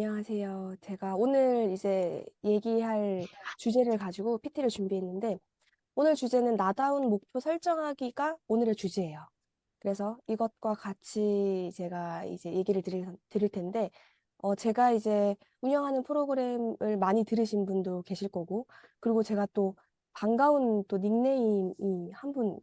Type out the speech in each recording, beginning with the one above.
안녕하세요. 제가 오늘 이제 얘기할 주제를 가지고 PT를 준비했는데, 오늘 주제는 나다운 목표 설정하기가 오늘의 주제예요. 그래서 이것과 같이 제가 이제 얘기를 드릴 텐데, 제가 이제 운영하는 프로그램을 많이 들으신 분도 계실 거고, 그리고 제가 또 반가운 또 닉네임이 한 분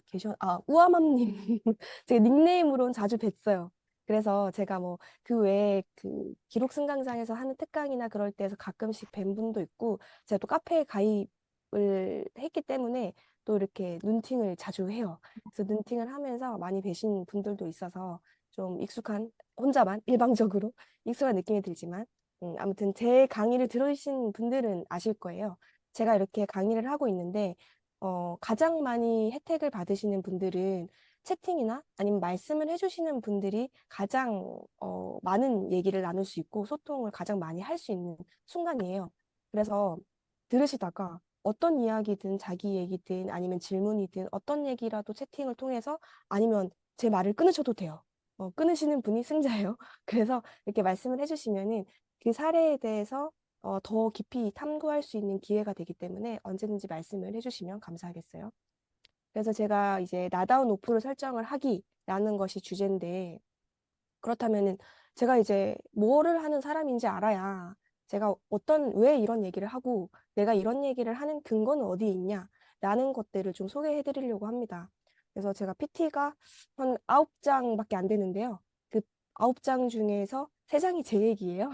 우아맘님. 제가 닉네임으로는 자주 뵀어요. 그래서 제가 뭐 그 외에 그 기록 승강장에서 하는 특강이나 그럴 때에서 가끔씩 뵌 분도 있고, 제가 또 카페에 가입을 했기 때문에 또 이렇게 눈팅을 자주 해요. 그래서 눈팅을 하면서 많이 뵈신 분들도 있어서 좀 혼자만 일방적으로 익숙한 느낌이 들지만, 아무튼 제 강의를 들으신 분들은 아실 거예요. 제가 이렇게 강의를 하고 있는데, 가장 많이 혜택을 받으시는 분들은 채팅이나 아니면 말씀을 해주시는 분들이 가장 많은 얘기를 나눌 수 있고 소통을 가장 많이 할 수 있는 순간이에요. 그래서 들으시다가 어떤 이야기든 자기 얘기든 아니면 질문이든 어떤 얘기라도 채팅을 통해서 아니면 제 말을 끊으셔도 돼요. 끊으시는 분이 승자예요. 그래서 이렇게 말씀을 해주시면은 그 사례에 대해서 더 깊이 탐구할 수 있는 기회가 되기 때문에 언제든지 말씀을 해주시면 감사하겠어요. 그래서 제가 이제 나다운 목표를 설정을 하기라는 것이 주제인데, 그렇다면은 제가 이제 뭐를 하는 사람인지 알아야 제가 왜 이런 얘기를 하고 내가 이런 얘기를 하는 근거는 어디에 있냐라는 것들을 좀 소개해 드리려고 합니다. 그래서 제가 PT가 한 9장밖에 안 되는데요. 그 9장 중에서 3장이 제 얘기예요.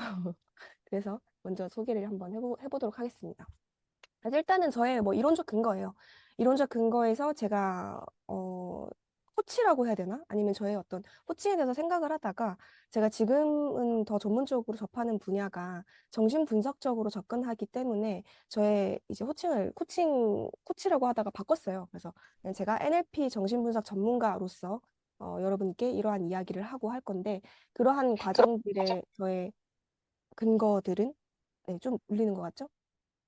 그래서 먼저 소개를 한번 해보도록 하겠습니다. 그래서 일단은 저의 뭐 이론적 근거예요. 이론적 근거에서 제가 코치라고 해야 되나? 아니면 저의 어떤 코칭에 대해서 생각을 하다가 제가 지금은 더 전문적으로 접하는 분야가 정신 분석적으로 접근하기 때문에 저의 이제 호칭을 코치라고 하다가 바꿨어요. 그래서 그냥 제가 NLP 정신 분석 전문가로서 여러분께 이러한 이야기를 하고 할 건데, 그러한 과정들의 저의 근거들은, 네, 좀 울리는 것 같죠?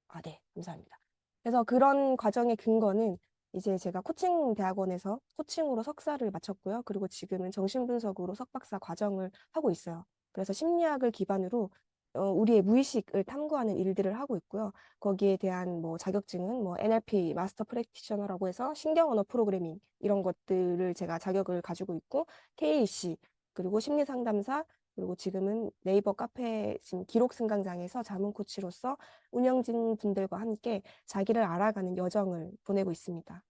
아, 네, 감사합니다. 그래서 그런 과정의 근거는 이제 제가 코칭 대학원에서 코칭으로 석사를 마쳤고요. 그리고 지금은 정신분석으로 석박사 과정을 하고 있어요. 그래서 심리학을 기반으로 우리의 무의식을 탐구하는 일들을 하고 있고요. 거기에 대한 뭐 자격증은 뭐 NLP 마스터 프랙티셔너라고 해서 신경 언어 프로그래밍 이런 것들을 제가 자격을 가지고 있고, KAC 그리고 심리 상담사, 그리고 지금은 네이버 카페 지금 기록 승강장에서 자문 코치로서 운영진 분들과 함께 자기를 알아가는 여정을 보내고 있습니다.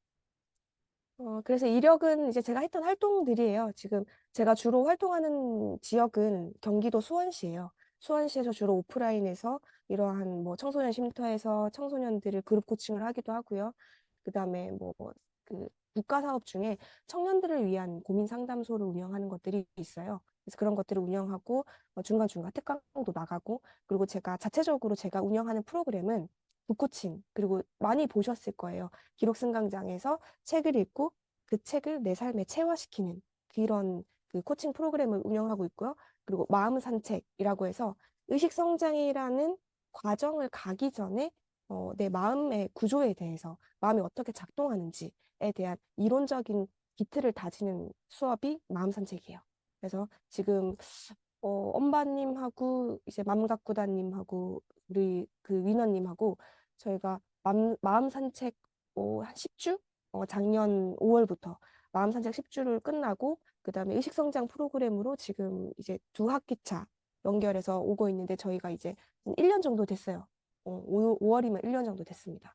그래서 이력은 이제 제가 했던 활동들이에요. 지금 제가 주로 활동하는 지역은 경기도 수원시예요. 수원시에서 주로 오프라인에서 이러한 뭐 청소년 쉼터에서 청소년들을 그룹 코칭을 하기도 하고요. 그다음에 그 국가 사업 중에 청년들을 위한 고민 상담소를 운영하는 것들이 있어요. 그래서 그런 것들을 운영하고 중간중간 특강도 나가고, 그리고 제가 자체적으로 제가 운영하는 프로그램은 북코칭, 그리고 많이 보셨을 거예요. 기록 승강장에서 책을 읽고 그 책을 내 삶에 체화시키는 그런 그 코칭 프로그램을 운영하고 있고요. 그리고 마음 산책이라고 해서 의식 성장이라는 과정을 가기 전에 내 마음의 구조에 대해서 마음이 어떻게 작동하는지에 대한 이론적인 기틀을 다지는 수업이 마음 산책이에요. 그래서 지금 엄바님하고 이제 맘가꾸다님하고 우리 그 위너님하고 저희가 마음 산책 한 10주? 작년 5월부터 마음 산책 10주를 끝나고 그다음에 의식성장 프로그램으로 지금 이제 2학기차 연결해서 오고 있는데, 저희가 이제 1년 정도 됐어요. 5월이면 1년 정도 됐습니다.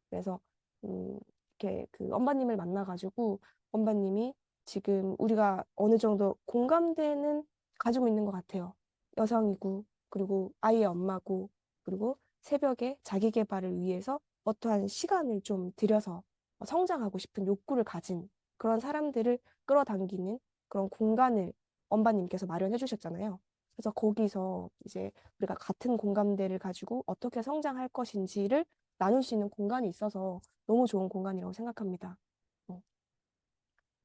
그래서 음, 이렇게 그 엄바님을 만나가지고 엄바님이 지금 우리가 어느 정도 공감대는 가지고 있는 것 같아요. 여성이고, 그리고 아이의 엄마고, 그리고 새벽에 자기 개발을 위해서 어떠한 시간을 좀 들여서 성장하고 싶은 욕구를 가진 그런 사람들을 끌어당기는 그런 공간을 엄바님께서 마련해 주셨잖아요. 그래서 거기서 이제 우리가 같은 공감대를 가지고 어떻게 성장할 것인지를 나눌 수 있는 공간이 있어서 너무 좋은 공간이라고 생각합니다. 어.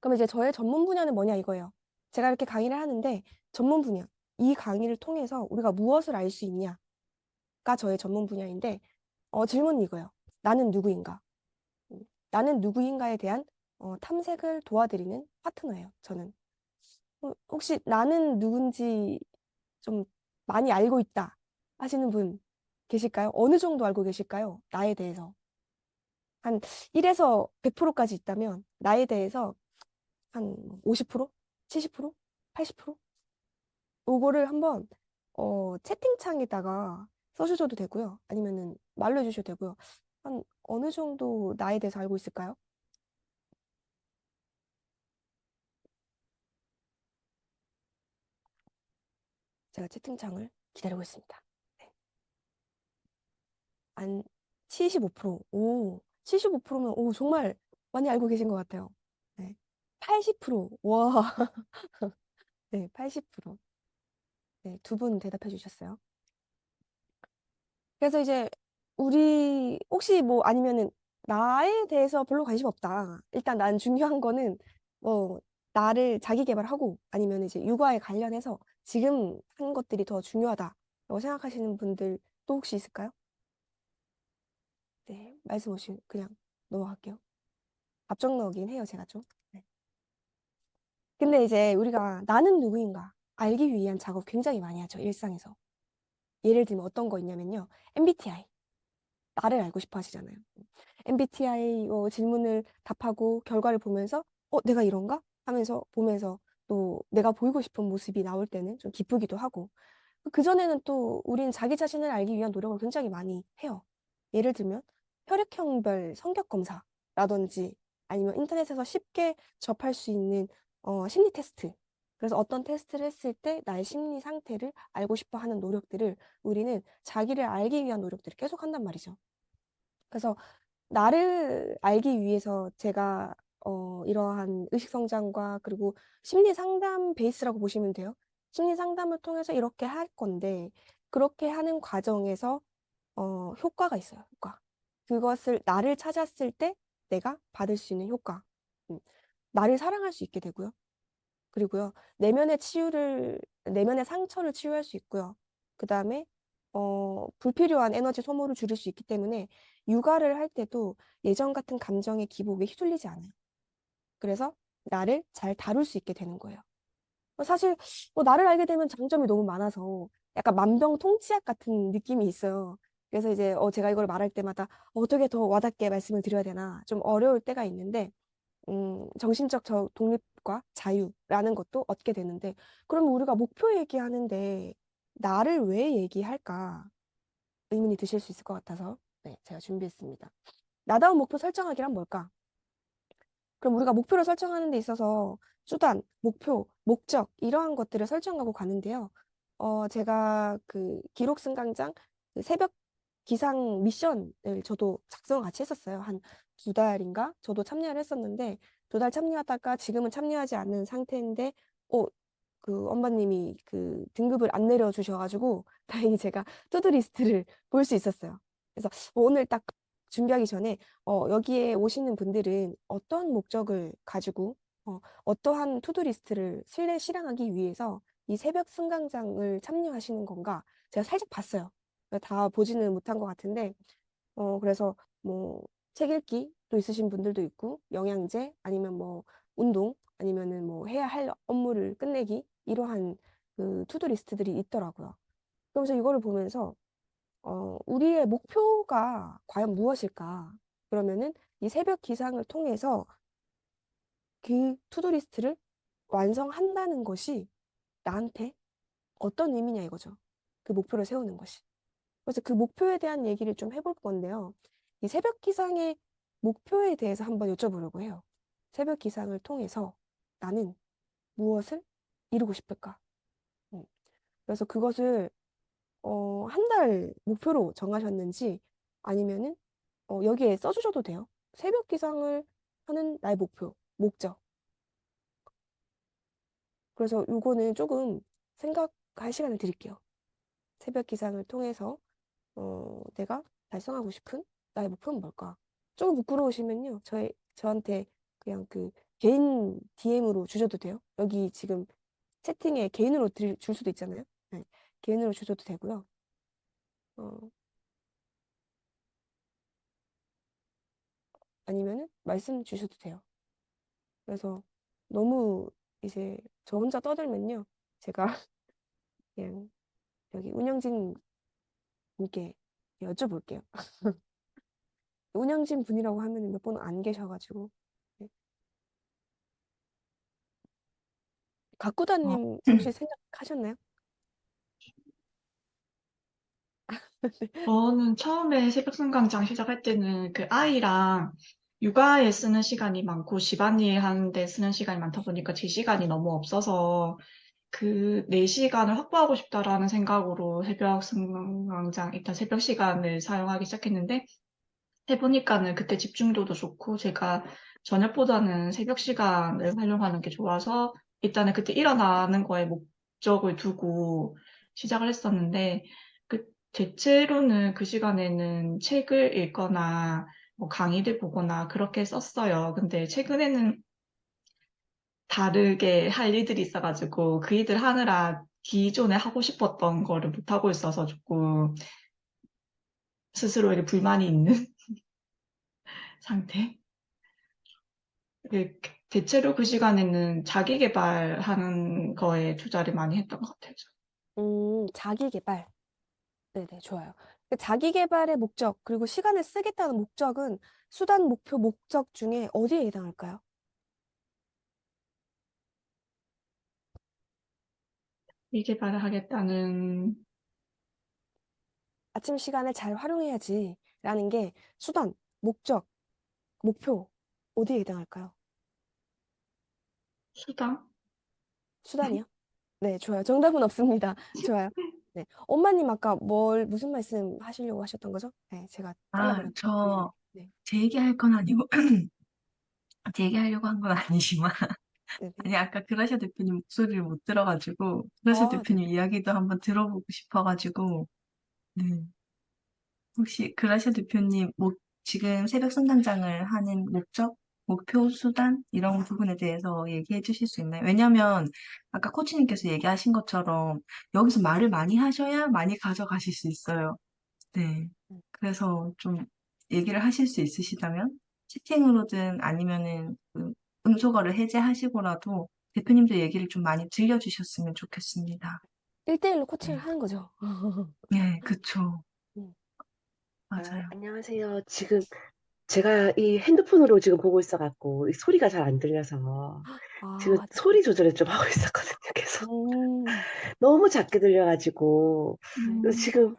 그럼 이제 저의 전문 분야는 뭐냐 이거예요. 제가 이렇게 강의를 하는데 전문 분야, 이 강의를 통해서 우리가 무엇을 알 수 있냐가 저의 전문 분야인데, 질문은 이거예요. 나는 누구인가? 음, 나는 누구인가에 대한 탐색을 도와드리는 파트너예요, 저는. 혹시 나는 누군지 좀 많이 알고 있다, 하시는 분 계실까요? 어느 정도 알고 계실까요? 나에 대해서. 한 1에서 100%까지 있다면 나에 대해서 한 50%? 70%? 80%? 요거를 한번 채팅창에다가 써주셔도 되고요. 아니면은 말로 해주셔도 되고요. 한 어느 정도 나에 대해서 알고 있을까요? 제가 채팅창을 기다리고 있습니다. 네. 한 75%. 오, 75%면 오, 정말 많이 알고 계신 것 같아요. 네. 80%. 와, 네, 80%. 네, 두 분 대답해 주셨어요. 그래서 이제 우리 혹시 뭐 아니면은 나에 대해서 별로 관심 없다. 일단 난 중요한 거는 뭐 나를 자기 개발하고 아니면 이제 육아에 관련해서 지금 한 것들이 더 중요하다라고 생각하시는 분들 또 혹시 있을까요? 네, 말씀 없이 그냥 넘어갈게요. 답정 너긴 해요, 제가 좀. 네. 근데 이제 우리가 나는 누구인가 알기 위한 작업 굉장히 많이 하죠, 일상에서. 예를 들면 어떤 거 있냐면요. MBTI. 나를 알고 싶어 하시잖아요. MBTI 질문을 답하고 결과를 보면서 내가 이런가? 하면서 보면서 또 내가 보이고 싶은 모습이 나올 때는 좀 기쁘기도 하고 그전에는 또 우린 자기 자신을 알기 위한 노력을 굉장히 많이 해요. 예를 들면 혈액형별 성격 검사라든지 아니면 인터넷에서 쉽게 접할 수 있는 심리 테스트. 그래서 어떤 테스트를 했을 때 나의 심리 상태를 알고 싶어 하는 노력들을 우리는 자기를 알기 위한 노력들을 계속 한단 말이죠. 그래서 나를 알기 위해서 제가 이러한 의식 성장과 그리고 심리 상담 베이스라고 보시면 돼요. 심리 상담을 통해서 이렇게 할 건데 그렇게 하는 과정에서 효과가 있어요. 효과. 그것을 나를 찾았을 때 내가 받을 수 있는 효과. 음, 나를 사랑할 수 있게 되고요. 그리고요, 내면의 상처를 치유할 수 있고요. 그 다음에, 불필요한 에너지 소모를 줄일 수 있기 때문에 육아를 할 때도 예전 같은 감정의 기복에 휘둘리지 않아요. 그래서 나를 잘 다룰 수 있게 되는 거예요. 사실, 나를 알게 되면 장점이 너무 많아서 약간 만병통치약 같은 느낌이 있어요. 그래서 이제, 제가 이걸 말할 때마다 어떻게 더 와닿게 말씀을 드려야 되나 좀 어려울 때가 있는데, 정신적 독립과 자유라는 것도 얻게 되는데, 그러면 우리가 목표 얘기하는데, 나를 왜 얘기할까? 의문이 드실 수 있을 것 같아서, 네, 제가 준비했습니다. 나다운 목표 설정하기란 뭘까? 그럼 우리가 목표를 설정하는 데 있어서 수단, 목표, 목적, 이러한 것들을 설정하고 가는데요. 제가 그 기록 승강장 그 새벽 기상 미션을 저도 작성을 같이 했었어요. 한 2달인가? 저도 참여를 했었는데, 2달 참여하다가 지금은 참여하지 않는 상태인데, 어, 그 엄마님이 그 등급을 안 내려주셔가지고, 다행히 제가 투두리스트를 볼 수 있었어요. 그래서 오늘 딱 준비하기 전에 여기에 오시는 분들은 어떤 목적을 가지고 어떠한 투두리스트를 실행하기 위해서 이 새벽 승강장을 참여하시는 건가 제가 살짝 봤어요. 다 보지는 못한 것 같은데 그래서 뭐 책 읽기도 있으신 분들도 있고 영양제 아니면 뭐 운동 아니면은 뭐 해야 할 업무를 끝내기 이러한 그 투두리스트들이 있더라고요. 그러면서 이거를 보면서 우리의 목표가 과연 무엇일까? 그러면은 이 새벽 기상을 통해서 그 투두리스트를 완성한다는 것이 나한테 어떤 의미냐 이거죠. 그 목표를 세우는 것이. 그래서 그 목표에 대한 얘기를 좀 해볼 건데요. 이 새벽 기상의 목표에 대해서 한번 여쭤보려고 해요. 새벽 기상을 통해서 나는 무엇을 이루고 싶을까? 음. 그래서 그것을 한 달 목표로 정하셨는지 아니면은 여기에 써주셔도 돼요. 새벽 기상을 하는 나의 목표, 목적. 그래서 요거는 조금 생각할 시간을 드릴게요. 새벽 기상을 통해서 내가 달성하고 싶은 나의 목표는 뭘까? 조금 부끄러우시면요. 저한테 그냥 그 개인 DM으로 주셔도 돼요. 여기 지금 채팅에 개인으로 줄 수도 있잖아요. 네, 개인으로 주셔도 되고요. 어, 아니면은 말씀 주셔도 돼요. 그래서 너무 이제 저 혼자 떠들면요. 제가 그냥 여기 운영진 분께 여쭤볼게요. 운영진 분이라고 하면 몇 분 안 계셔가지고. 네. 어, 가꾸다님 혹시 생각하셨나요? 저는 처음에 새벽성강장 시작할 때는 그 아이랑 육아에 쓰는 시간이 많고 집안일 하는데 쓰는 시간이 많다 보니까 제 시간이 너무 없어서 그 4시간을 확보하고 싶다라는 생각으로 새벽성강장, 일단 새벽 시간을 사용하기 시작했는데 해보니까는 그때 집중도도 좋고 제가 저녁보다는 새벽 시간을 활용하는 게 좋아서 일단은 그때 일어나는 거에 목적을 두고 시작을 했었는데 그 대체로는 그 시간에는 책을 읽거나 뭐 강의를 보거나 그렇게 썼어요. 근데 최근에는 다르게 할 일들이 있어가지고 그 일들 하느라 기존에 하고 싶었던 거를 못하고 있어서 조금 스스로에게 불만이 있는 상태? 그 대체로 그 시간에는 자기 개발하는 거에 투자를 많이 했던 것 같아요. 자기 개발. 네네, 좋아요. 그 자기 개발의 목적, 그리고 시간을 쓰겠다는 목적은 수단, 목표, 목적 중에 어디에 해당할까요? 이 개발을 하겠다는 아침 시간을 잘 활용해야지 라는 게 수단, 목적, 목표, 어디에 해당할까요? 수당? 수단이요? 네, 좋아요. 정답은 없습니다. 좋아요. 네. 엄마님 아까 무슨 말씀 하시려고 하셨던 거죠? 네, 제가 잘라버렸네요. 저, 네, 제 얘기할 건 아니고, 제 얘기하려고 한 건 아니지만, 네네. 아니, 아까 그라시아 대표님 목소리를 못 들어가지고, 그라시아 아, 대표님 네네. 이야기도 한번 들어보고 싶어가지고, 네. 혹시 그라시아 대표님, 지금 새벽 성당장을 하는 목적, 목표, 수단, 이런 부분에 대해서 얘기해 주실 수 있나요? 왜냐면, 아까 코치님께서 얘기하신 것처럼, 여기서 말을 많이 하셔야 많이 가져가실 수 있어요. 네. 음. 그래서 좀 얘기를 하실 수 있으시다면 채팅으로든 아니면은 그 음소거를 해제하시고라도 대표님도 얘기를 좀 많이 들려주셨으면 좋겠습니다. 1대1로 코칭을 네. 하는 거죠. 네, 그쵸. 음. 아, 맞아요. 안녕하세요. 지금 제가 이 핸드폰으로 지금 보고 있어갖고 이 소리가 잘 안 들려서 지금 아, 소리 조절을 좀 하고 있었거든요. 계속 음, 너무 작게 들려가지고 네. 그래서 음, 지금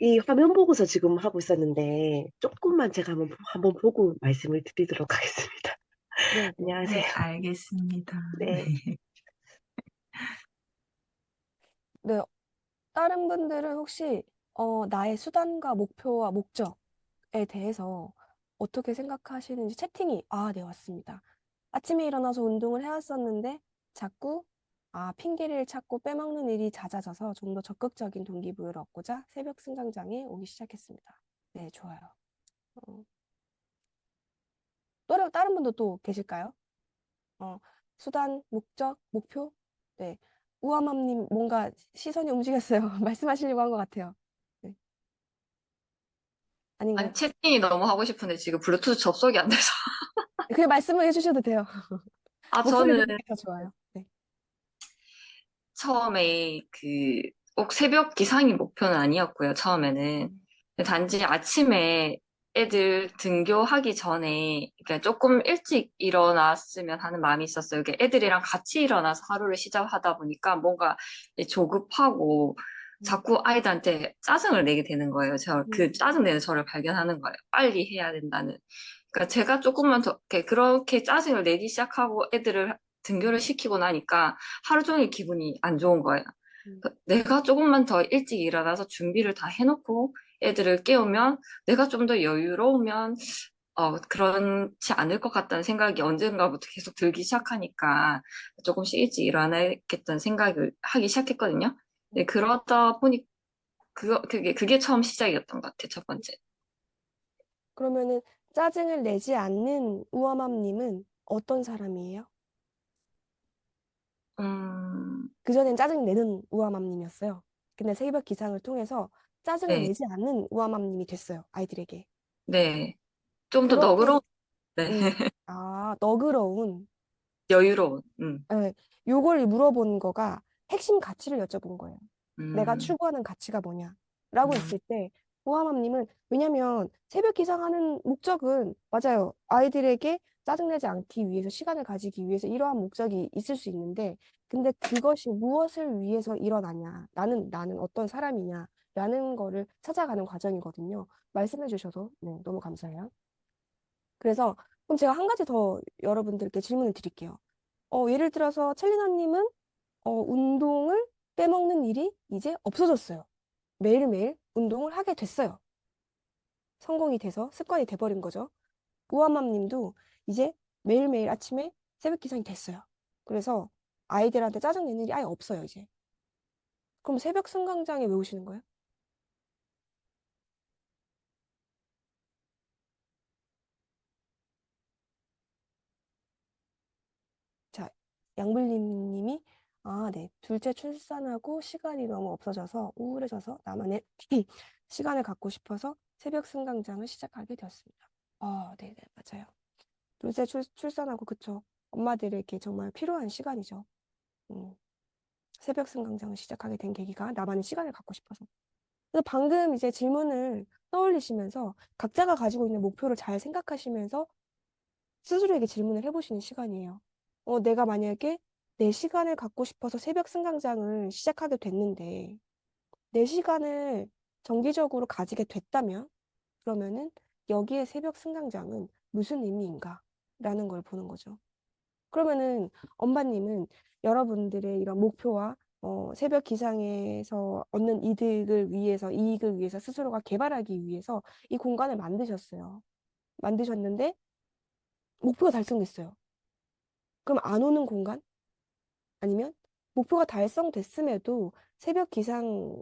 이 화면 보고서 지금 하고 있었는데 조금만 제가 한번 보고 말씀을 드리도록 하겠습니다. 네네. 안녕하세요. 네, 알겠습니다. 네. 네. 네, 다른 분들은 혹시 나의 수단과 목표와 목적에 대해서 어떻게 생각하시는지 채팅이 네, 왔습니다. 아침에 일어나서 운동을 해왔었는데 자꾸 핑계를 찾고 빼먹는 일이 잦아져서 좀 더 적극적인 동기부여를 얻고자 새벽 승강장에 오기 시작했습니다. 네, 좋아요. 어, 또 다른 분도 또 계실까요? 어, 수단, 목적, 목표? 네. 우아맘님 뭔가 시선이 움직였어요. 말씀하시려고 한 것 같아요. 네. 아닌가요? 아니, 채팅이 너무 하고 싶은데 지금 블루투스 접속이 안 돼서. 그냥 말씀을 해주셔도 돼요. 아, 목소리 저는 듣는 게 더 좋아요. 네. 처음에 꼭 새벽 기상이 목표는 아니었고요, 처음에는. 단지 아침에 애들 등교하기 전에 그냥 조금 일찍 일어났으면 하는 마음이 있었어요. 이게 애들이랑 같이 일어나서 하루를 시작하다 보니까 뭔가 조급하고 음, 자꾸 아이들한테 짜증을 내게 되는 거예요. 그 음, 짜증내는 저를 발견하는 거예요. 빨리 해야 된다는. 그러니까 제가 조금만 더 그렇게 짜증을 내기 시작하고 애들을 등교를 시키고 나니까 하루 종일 기분이 안 좋은 거예요. 음. 내가 조금만 더 일찍 일어나서 준비를 다 해놓고 애들을 깨우면 내가 좀 더 여유로우면 그렇지 않을 것 같다는 생각이 언젠가부터 계속 들기 시작하니까 조금씩 일찍 일어나겠다는 생각을 하기 시작했거든요. 네, 그러다 보니 그게 처음 시작이었던 것 같아요, 첫 번째. 그러면은 짜증을 내지 않는 우아맘님은 어떤 사람이에요? 음, 그전엔 짜증 내는 우아맘님이었어요. 근데 새벽 기상을 통해서 짜증을 네, 내지 않는 우아맘님이 됐어요. 아이들에게. 네. 좀 더 그렇게 너그러운, 네, 너그러운 여유로운, 네, 요걸 물어본 거가 핵심 가치를 여쭤본 거예요. 내가 음, 추구하는 가치가 뭐냐? 라고 했을 때 우아맘님은 왜냐면 새벽 기상하는 목적은 맞아요. 아이들에게 짜증내지 않기 위해서 시간을 가지기 위해서 이러한 목적이 있을 수 있는데 근데 그것이 무엇을 위해서 일어나냐 나는 어떤 사람이냐 라는 거를 찾아가는 과정이거든요. 말씀해 주셔서 네, 너무 감사해요. 그래서 그럼 제가 한 가지 더 여러분들께 질문을 드릴게요. 예를 들어서 첼리나님은 운동을 빼먹는 일이 이제 없어졌어요. 매일매일 운동을 하게 됐어요. 성공이 돼서 습관이 돼버린 거죠. 우아맘님도 이제 매일매일 아침에 새벽 기상이 됐어요. 그래서 아이들한테 짜증내는 일이 아예 없어요, 이제. 그럼 새벽 승강장에 왜 오시는 거예요? 자, 양불님님이 네. 둘째 출산하고 시간이 너무 없어져서 우울해져서 나만의 시간을 갖고 싶어서 새벽 승강장을 시작하게 되었습니다. 네네, 맞아요. 둘째 출산하고 그쵸. 엄마들에게 정말 필요한 시간이죠. 음, 새벽 승강장을 시작하게 된 계기가 나만의 시간을 갖고 싶어서. 그래서 방금 이제 질문을 떠올리시면서 각자가 가지고 있는 목표를 잘 생각하시면서 스스로에게 질문을 해보시는 시간이에요. 내가 만약에 내 시간을 갖고 싶어서 새벽 승강장을 시작하게 됐는데, 내 시간을 정기적으로 가지게 됐다면, 그러면은 여기에 새벽 승강장은 무슨 의미인가? 라는 걸 보는 거죠. 그러면은 엄마님은 여러분들의 이런 목표와 새벽 기상에서 얻는 이익을 위해서 스스로가 개발하기 위해서 이 공간을 만드셨어요. 만드셨는데 목표가 달성됐어요. 그럼 안 오는 공간? 아니면 목표가 달성됐음에도 새벽 기상을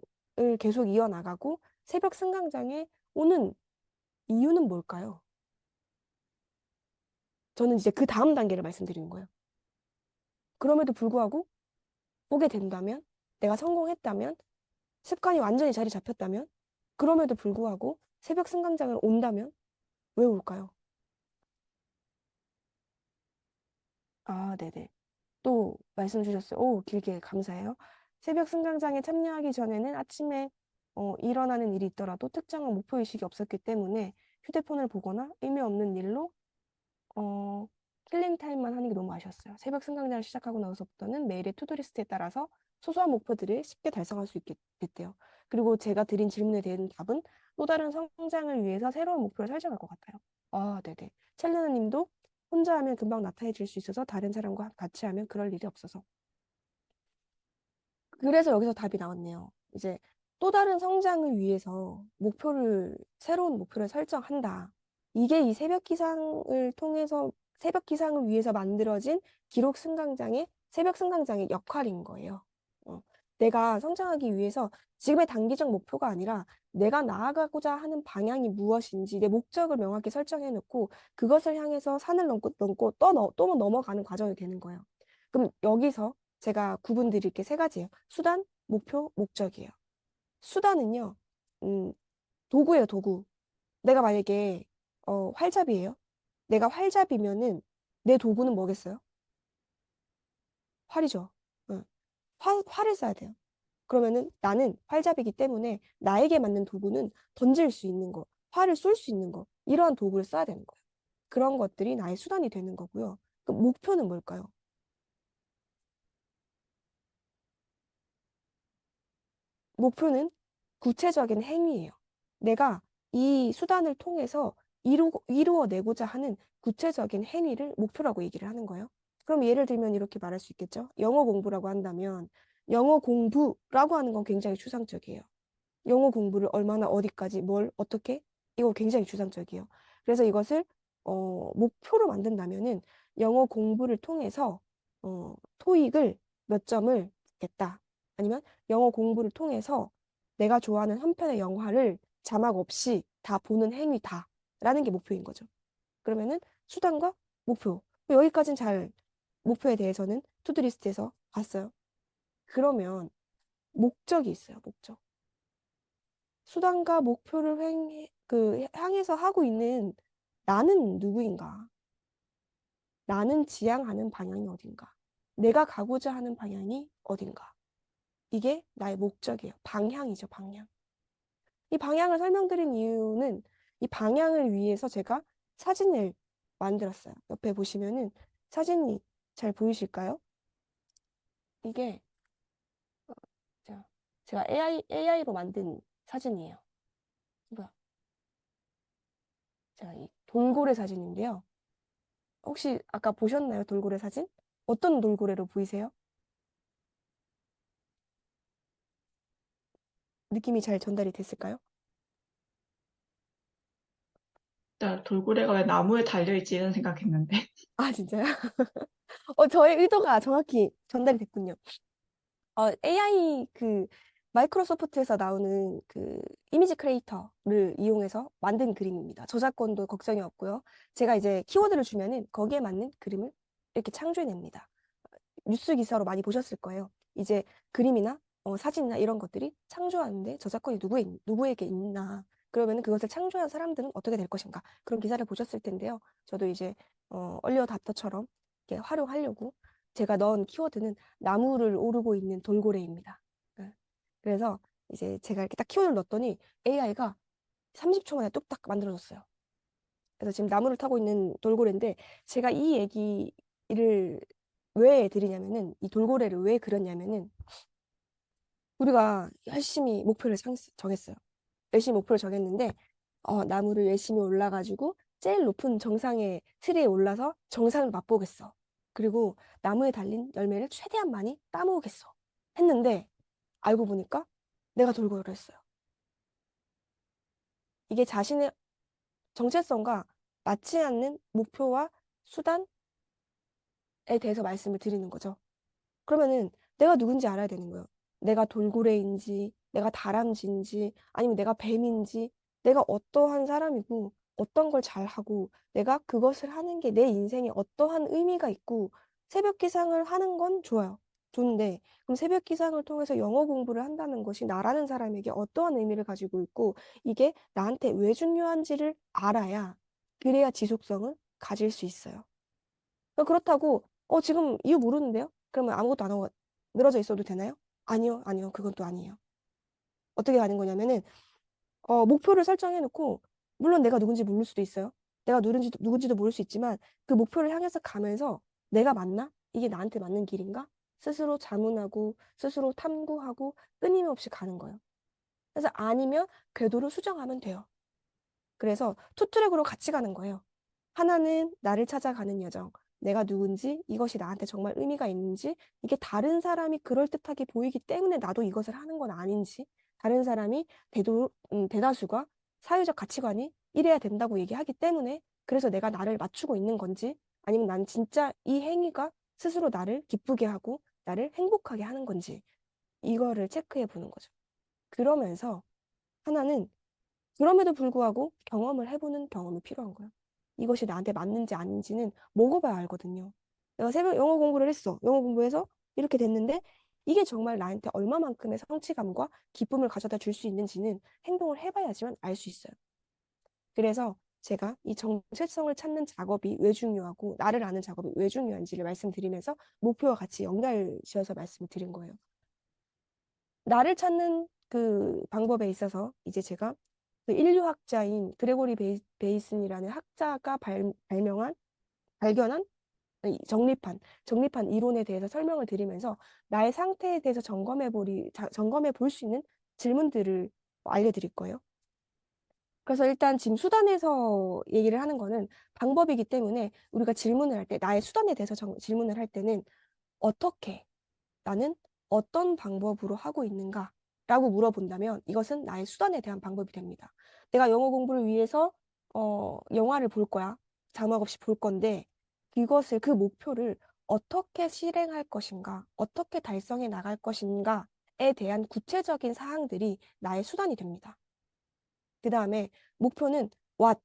계속 이어나가고 새벽 승강장에 오는 이유는 뭘까요? 저는 이제 그 다음 단계를 말씀드리는 거예요. 그럼에도 불구하고 오게 된다면, 내가 성공했다면, 습관이 완전히 자리 잡혔다면, 그럼에도 불구하고 새벽 승강장을 온다면 왜 올까요? 네네. 또 말씀 주셨어요. 길게 감사해요. 새벽 승강장에 참여하기 전에는 아침에 일어나는 일이 있더라도 특정한 목표의식이 없었기 때문에 휴대폰을 보거나 의미 없는 일로 어, 킬링 타임만 하는 게 너무 아쉬웠어요. 새벽 승강장을 시작하고 나서부터는 매일의 투두리스트에 따라서 소소한 목표들을 쉽게 달성할 수 있게 됐대요. 그리고 제가 드린 질문에 대한 답은 또 다른 성장을 위해서 새로운 목표를 설정할 것 같아요. 네네. 첼레나 님도 혼자 하면 금방 나태해질 수 있어서 다른 사람과 같이 하면 그럴 일이 없어서. 그래서 여기서 답이 나왔네요. 이제 또 다른 성장을 위해서 새로운 목표를 설정한다. 이게 이 새벽 기상을 위해서 만들어진 새벽 승강장의 역할인 거예요. 어, 내가 성장하기 위해서 지금의 단기적 목표가 아니라 내가 나아가고자 하는 방향이 무엇인지 내 목적을 명확히 설정해 놓고 그것을 향해서 산을 넘고 또 넘어가는 과정이 되는 거예요. 그럼 여기서 제가 구분 드릴 게 세 가지예요. 수단, 목표, 목적이에요. 수단은요, 음, 도구예요, 도구. 내가 만약에, 활잡이에요. 내가 활잡이면은 내 도구는 뭐겠어요? 활이죠. 응. 활을 써야 돼요. 그러면은 나는 활잡이기 때문에 나에게 맞는 도구는 던질 수 있는 거, 활을 쏠 수 있는 거, 이러한 도구를 써야 되는 거예요. 그런 것들이 나의 수단이 되는 거고요. 그 목표는 뭘까요? 목표는 구체적인 행위예요. 내가 이 수단을 통해서 이루어내고자 하는 구체적인 행위를 목표라고 얘기를 하는 거예요. 그럼 예를 들면 이렇게 말할 수 있겠죠. 영어 공부라고 한다면 영어 공부라고 하는 건 굉장히 추상적이에요. 영어 공부를 얼마나 어디까지 뭘 어떻게 이거 굉장히 추상적이에요. 그래서 이것을 목표로 만든다면은 영어 공부를 통해서 토익을 몇 점을 받겠다. 아니면 영어 공부를 통해서 내가 좋아하는 한 편의 영화를 자막 없이 다 보는 행위다라는 게 목표인 거죠. 그러면은 수단과 목표. 여기까지는 잘 목표에 대해서는 투두리스트에서 봤어요. 그러면 목적이 있어요. 목적. 수단과 목표를 향해서 하고 있는 나는 누구인가? 나는 지향하는 방향이 어딘가? 내가 가고자 하는 방향이 어딘가? 이게 나의 목적이에요. 방향이죠, 방향. 이 방향을 설명드린 이유는 이 방향을 위해서 제가 사진을 만들었어요. 옆에 보시면은 사진이 잘 보이실까요? 이게 자, 제가 AI로 만든 사진이에요. 뭐야? 제가 이 돌고래 사진인데요. 혹시 아까 보셨나요? 돌고래 사진? 어떤 돌고래로 보이세요? 느낌이 잘 전달이 됐을까요? 나 돌고래가 왜 나무에 달려있지 이런 생각했는데. 아, 진짜요? 저의 의도가 정확히 전달이 됐군요. AI 마이크로소프트에서 나오는 그 이미지 크리에이터를 이용해서 만든 그림입니다. 저작권도 걱정이 없고요. 제가 이제 키워드를 주면은 거기에 맞는 그림을 이렇게 창조해냅니다. 뉴스 기사로 많이 보셨을 거예요. 이제 그림이나 사진이나 이런 것들이 창조하는데 저작권이 누구에게 있나. 그러면은 그것을 창조한 사람들은 어떻게 될 것인가. 그런 기사를 보셨을 텐데요. 저도 이제 얼리 어답터처럼 이렇게 활용하려고 제가 넣은 키워드는 나무를 오르고 있는 돌고래입니다. 예. 그래서 이제 제가 이렇게 딱 키워드를 넣었더니 AI가 30초 만에 뚝딱 만들어졌어요. 그래서 지금 나무를 타고 있는 돌고래인데 제가 이 얘기를 왜 드리냐면은 이 돌고래를 왜 그렸냐면은 우리가 열심히 목표를 정했어요. 열심히 목표를 정했는데 나무를 열심히 올라가지고 제일 높은 정상의 트리에 올라서 정상을 맛보겠어. 그리고 나무에 달린 열매를 최대한 많이 따모으겠어. 했는데 알고 보니까 내가 돌고래였어요. 이게 자신의 정체성과 맞지 않는 목표와 수단에 대해서 말씀을 드리는 거죠. 그러면은 내가 누군지 알아야 되는 거예요. 내가 돌고래인지, 내가 다람쥐인지, 아니면 내가 뱀인지, 내가 어떠한 사람이고, 어떤 걸 잘하고, 내가 그것을 하는 게 내 인생에 어떠한 의미가 있고, 새벽 기상을 하는 건 좋아요. 좋은데, 그럼 새벽 기상을 통해서 영어 공부를 한다는 것이 나라는 사람에게 어떠한 의미를 가지고 있고, 이게 나한테 왜 중요한지를 알아야, 그래야 지속성을 가질 수 있어요. 그렇다고 지금 이유 모르는데요? 그러면 아무것도 안 하고 늘어져 있어도 되나요? 아니요, 아니요. 그건 또 아니에요. 어떻게 가는 거냐면은 목표를 설정해 놓고 물론 내가 누군지 모를 수도 있어요. 내가 누군지도 모를 수 있지만 그 목표를 향해서 가면서 내가 맞나? 이게 나한테 맞는 길인가? 스스로 자문하고 스스로 탐구하고 끊임없이 가는 거예요. 그래서 아니면 궤도를 수정하면 돼요. 그래서 투 트랙으로 같이 가는 거예요. 하나는 나를 찾아가는 여정. 내가 누군지, 이것이 나한테 정말 의미가 있는지, 이게 다른 사람이 그럴듯하게 보이기 때문에 나도 이것을 하는 건 아닌지, 다른 사람이 대다수가 사회적 가치관이 이래야 된다고 얘기하기 때문에, 그래서 내가 나를 맞추고 있는 건지, 아니면 난 진짜 이 행위가 스스로 나를 기쁘게 하고, 나를 행복하게 하는 건지, 이거를 체크해 보는 거죠. 그러면서 하나는 그럼에도 불구하고 경험을 해보는 경험이 필요한 거예요. 이것이 나한테 맞는지 아닌지는 먹어봐야 알거든요. 내가 새벽 영어 공부를 했어. 영어 공부해서 이렇게 됐는데 이게 정말 나한테 얼마만큼의 성취감과 기쁨을 가져다 줄 수 있는지는 행동을 해봐야지만 알 수 있어요. 그래서 제가 이 정체성을 찾는 작업이 왜 중요하고 나를 아는 작업이 왜 중요한지를 말씀드리면서 목표와 같이 연결지어서 말씀을 드린 거예요. 나를 찾는 그 방법에 있어서 이제 제가 그 인류학자인 그레고리 베이슨이라는 학자가 발견한 정립한 이론에 대해서 설명을 드리면서 나의 상태에 대해서 점검해 볼 수 있는 질문들을 알려드릴 거예요. 그래서 일단 지금 수단에서 얘기를 하는 거는 방법이기 때문에 우리가 질문을 할 때, 나의 수단에 대해서 질문을 할 때는 어떻게 나는 어떤 방법으로 하고 있는가? 라고 물어본다면 이것은 나의 수단에 대한 방법이 됩니다. 내가 영어 공부를 위해서 영화를 볼 거야. 자막 없이 볼 건데 그 목표를 어떻게 실행할 것인가? 어떻게 달성해 나갈 것인가에 대한 구체적인 사항들이 나의 수단이 됩니다. 그 다음에 목표는 what?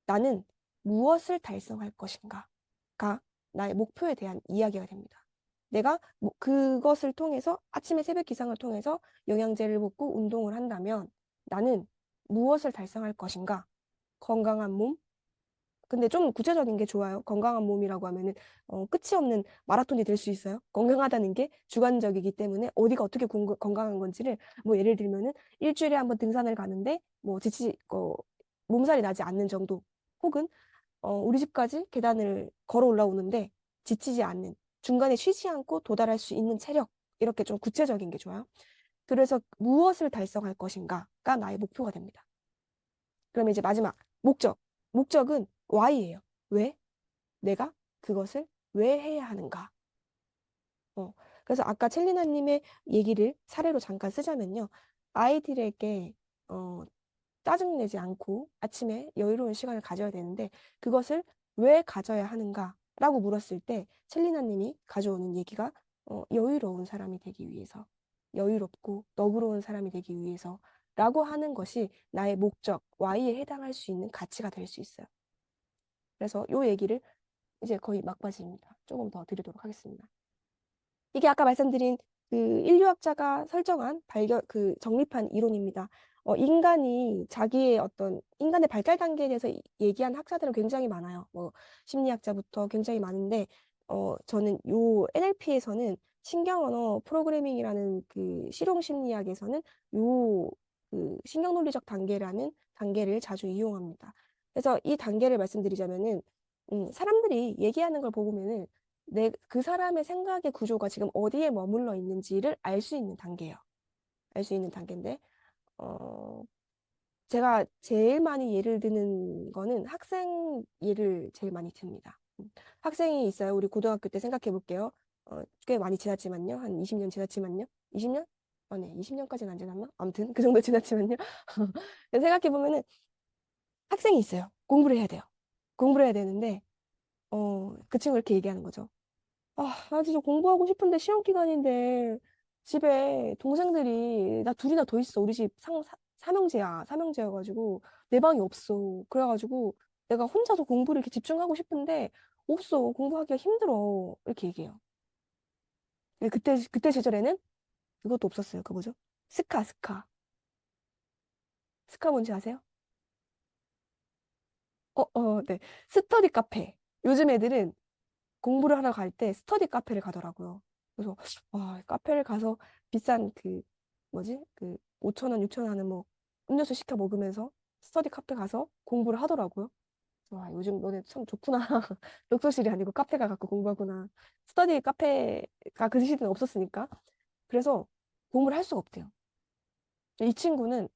나는 무엇을 달성할 것인가가 나의 목표에 대한 이야기가 됩니다. 내가 그것을 통해서 아침에 새벽 기상을 통해서 영양제를 먹고 운동을 한다면 나는 무엇을 달성할 것인가? 건강한 몸, 근데 좀 구체적인 게 좋아요. 건강한 몸이라고 하면은 끝이 없는 마라톤이 될 수 있어요. 건강하다는 게 주관적이기 때문에 어디가 어떻게 건강한 건지를 뭐 예를 들면은 일주일에 한번 등산을 가는데 뭐 몸살이 나지 않는 정도 혹은 우리 집까지 계단을 걸어 올라오는데 지치지 않는 중간에 쉬지 않고 도달할 수 있는 체력 이렇게 좀 구체적인 게 좋아요. 그래서 무엇을 달성할 것인가가 나의 목표가 됩니다. 그러면 이제 마지막 목적. 목적은 why예요. 왜? 내가 그것을 왜 해야 하는가? 어, 그래서 아까 첼리나님의 얘기를 사례로 잠깐 쓰자면요. 아이들에게 짜증내지 않고 아침에 여유로운 시간을 가져야 되는데 그것을 왜 가져야 하는가라고 물었을 때 첼리나님이 가져오는 얘기가 여유로운 사람이 되기 위해서, 여유롭고 너그러운 사람이 되기 위해서라고 하는 것이 나의 목적, Y에 해당할 수 있는 가치가 될 수 있어요. 그래서 요 얘기를 이제 거의 막바지입니다. 조금 더 드리도록 하겠습니다. 이게 아까 말씀드린 그 인류학자가 설정한 정립한 이론입니다. 인간이 자기의 어떤 인간의 발달 단계에 대해서 얘기한 학자들은 굉장히 많아요. 뭐 심리학자부터 굉장히 많은데 저는 요 NLP에서는 신경언어 프로그래밍이라는 그 실용 심리학에서는 요 그 신경논리적 단계라는 단계를 자주 이용합니다. 그래서 이 단계를 말씀드리자면은 사람들이 얘기하는 걸 보면은 그 사람의 생각의 구조가 지금 어디에 머물러 있는지를 알 수 있는 단계예요. 알 수 있는 단계인데, 어, 제가 제일 많이 예를 드는 거는 학생 예를 제일 많이 듭니다. 학생이 있어요. 우리 고등학교 때 생각해 볼게요. 꽤 많이 지났지만요. 한 20년 지났지만요. 20년? 네, 20년까지는 안 지났나? 아무튼 그 정도 지났지만요. 생각해 보면은 학생이 있어요. 공부를 해야 돼요. 공부를 해야 되는데, 그 친구가 이렇게 얘기하는 거죠. 나 진짜 공부하고 싶은데 시험 기간인데 집에 동생들이 나 둘이나 더 있어. 우리 집 삼형제야. 삼형제여가지고 내 방이 없어. 그래가지고 내가 혼자서 공부를 이렇게 집중하고 싶은데 없어. 공부하기가 힘들어. 이렇게 얘기해요. 그때 시절에는 그것도 없었어요. 그 뭐죠? 스카. 스카 뭔지 아세요? 네. 스터디 카페. 요즘 애들은 공부를 하러 갈 때 스터디 카페를 가더라고요. 그래서 카페를 가서 비싼 그 뭐지? 그 5천 원, 6천 원 하는 뭐 음료수 시켜 먹으면서 스터디 카페 가서 공부를 하더라고요. 그래서 요즘 너네 참 좋구나. 독서실이 아니고 카페가 갖고 공부하구나. 스터디 카페가 그 시대는 없었으니까. 그래서 공부를 할 수가 없대요. 이 친구는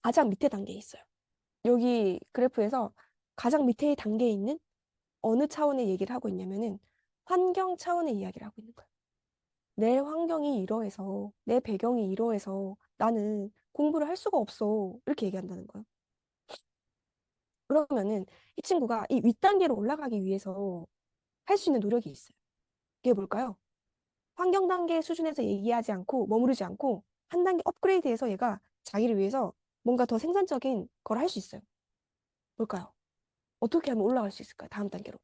가장 밑에 단계에 있어요. 여기 그래프에서 가장 밑에 단계에 있는 어느 차원의 얘기를 하고 있냐면은 환경 차원의 이야기를 하고 있는 거예요. 내 환경이 이러해서, 내 배경이 이러해서 나는 공부를 할 수가 없어. 이렇게 얘기한다는 거예요. 그러면은 이 친구가 이 윗단계로 올라가기 위해서 할 수 있는 노력이 있어요. 그게 뭘까요? 환경 단계 수준에서 얘기하지 않고, 머무르지 않고, 한 단계 업그레이드해서 얘가 자기를 위해서 뭔가 더 생산적인 걸 할 수 있어요. 뭘까요? 어떻게 하면 올라갈 수 있을까요? 다음 단계로.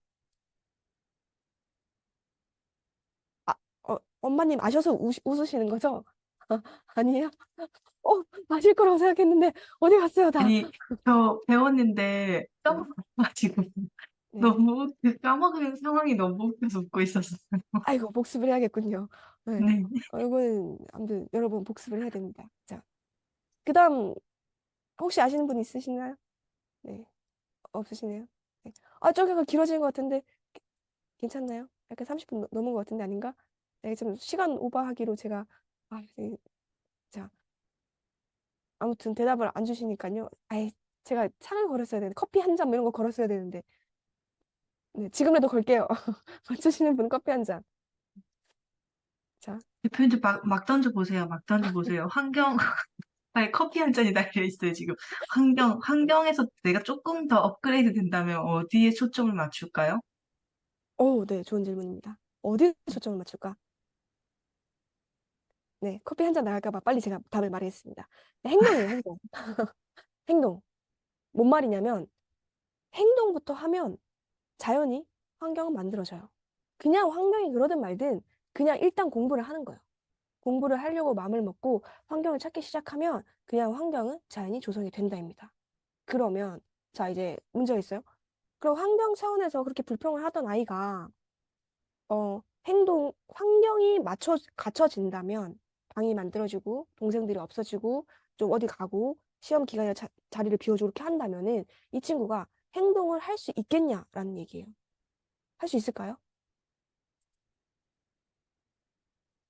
아, 엄마님 아셔서 웃으시는 거죠? 아니에요? 마실 거라고 생각했는데 어디 갔어요, 다? 아니, 저 배웠는데 네. 까먹어가지고 네. 너무 그 까먹는 상황이 너무 웃겨서 웃고 있었어요. 아이고, 복습을 해야겠군요. 네. 네. 이거는 아무튼 여러분 복습을 해야 됩니다. 자, 그다음 혹시 아시는 분 있으시나요? 네. 없으시네요. 네. 좀 약간 길어지는 것 같은데 괜찮나요? 약간 30분 넘은 것 같은데 아닌가? 네, 좀 시간 오버하기로 제가 네. 자, 아무튼 대답을 안 주시니까요. 제가 창을 걸었어야 되는데 커피 한 잔 이런 거 걸었어야 되는데 네, 지금이라도 걸게요. 맞추시는 분 커피 한 잔. 자, 대표님도 막 던져보세요. 막 던져보세요. 아니, 커피 한 잔이 달려있어요, 지금. 환경에서 내가 조금 더 업그레이드 된다면 어디에 초점을 맞출까요? 네, 좋은 질문입니다. 어디에 초점을 맞출까? 네, 커피 한 잔 나갈까 봐 빨리 제가 답을 말하겠습니다. 행동이에요, 행동. 행동. 뭔 말이냐면 행동부터 하면 자연히 환경은 만들어져요. 그냥 환경이 그러든 말든 그냥 일단 공부를 하는 거예요. 공부를 하려고 마음을 먹고 환경을 찾기 시작하면 그냥 환경은 자연히 조성이 된다입니다. 그러면 자 이제 문제가 있어요. 그리고 환경 차원에서 그렇게 불평을 하던 아이가 환경이 갖춰진다면 방이 만들어지고 동생들이 없어지고 좀 어디 가고 시험 기간에 자리를 비워주고 이렇게 한다면은 이 친구가 행동을 할 수 있겠냐라는 얘기예요. 할 수 있을까요?